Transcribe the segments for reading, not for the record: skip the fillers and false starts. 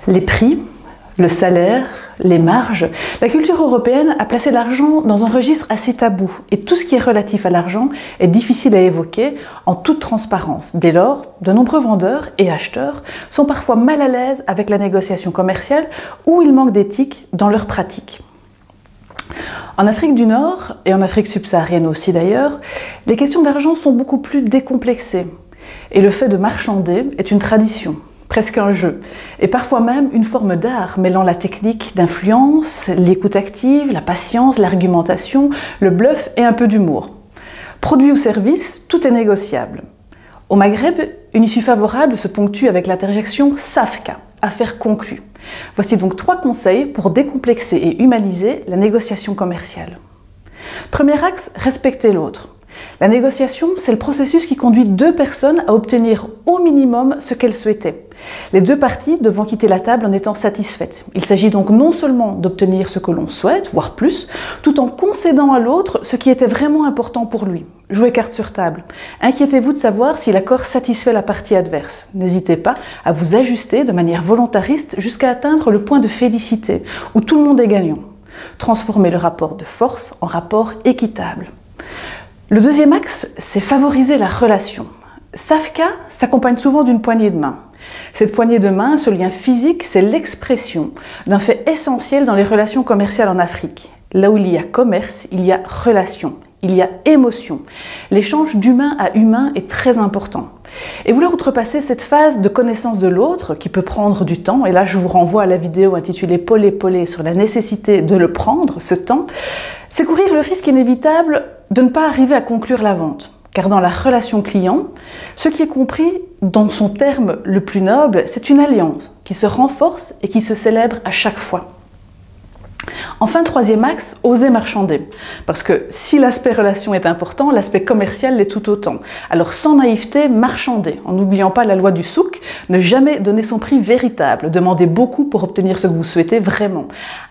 Les prix, le salaire, les marges, la culture européenne a placé l'argent dans un registre assez tabou et tout ce qui est relatif à l'argent est difficile à évoquer en toute transparence. Dès lors, de nombreux vendeurs et acheteurs sont parfois mal à l'aise avec la négociation commerciale ou il manque d'éthique dans leurs pratiques. En Afrique du Nord et en Afrique subsaharienne aussi d'ailleurs, les questions d'argent sont beaucoup plus décomplexées et le fait de marchander est une tradition. Presque un jeu, et parfois même une forme d'art mêlant la technique d'influence, l'écoute active, la patience, l'argumentation, le bluff et un peu d'humour. Produit ou service, tout est négociable. Au Maghreb, une issue favorable se ponctue avec l'interjection safka, affaire conclue. Voici donc 3 conseils pour décomplexer et humaniser la négociation commerciale. Premier axe, respecter l'autre. La négociation, c'est le processus qui conduit 2 personnes à obtenir au minimum ce qu'elles souhaitaient. Les 2 parties devront quitter la table en étant satisfaites. Il s'agit donc non seulement d'obtenir ce que l'on souhaite, voire plus, tout en concédant à l'autre ce qui était vraiment important pour lui. Jouez carte sur table. Inquiétez-vous de savoir si l'accord satisfait la partie adverse. N'hésitez pas à vous ajuster de manière volontariste jusqu'à atteindre le point de félicité, où tout le monde est gagnant. Transformez le rapport de force en rapport équitable. Le deuxième axe, c'est favoriser la relation. Safka s'accompagne souvent d'une poignée de main. Cette poignée de main, ce lien physique, c'est l'expression d'un fait essentiel dans les relations commerciales en Afrique. Là où il y a commerce, il y a relation, il y a émotion. L'échange d'humain à humain est très important. Et vouloir outrepasser cette phase de connaissance de l'autre, qui peut prendre du temps, et là je vous renvoie à la vidéo intitulée « Polé sur la nécessité de le prendre, ce temps », c'est courir le risque inévitable de ne pas arriver à conclure la vente. Car dans la relation client, ce qui est compris dans son terme le plus noble, c'est une alliance qui se renforce et qui se célèbre à chaque fois. Enfin, troisième axe, oser marchander. Parce que si l'aspect relation est important, l'aspect commercial l'est tout autant. Alors sans naïveté, marchandez, en n'oubliant pas la loi du souk, ne jamais donner son prix véritable, demandez beaucoup pour obtenir ce que vous souhaitez vraiment.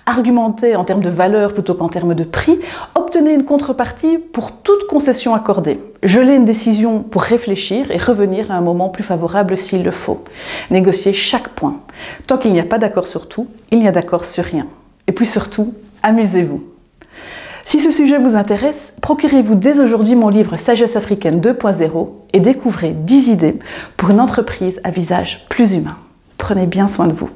Argumentez en termes de valeur plutôt qu'en termes de prix, obtenez une contrepartie pour toute concession accordée. Gelez une décision pour réfléchir et revenir à un moment plus favorable s'il le faut. Négociez chaque point. Tant qu'il n'y a pas d'accord sur tout, il n'y a d'accord sur rien. Et puis surtout, amusez-vous. Si ce sujet vous intéresse, procurez-vous dès aujourd'hui mon livre Sagesse africaine 2.0 et découvrez 10 idées pour une entreprise à visage plus humain. Prenez bien soin de vous.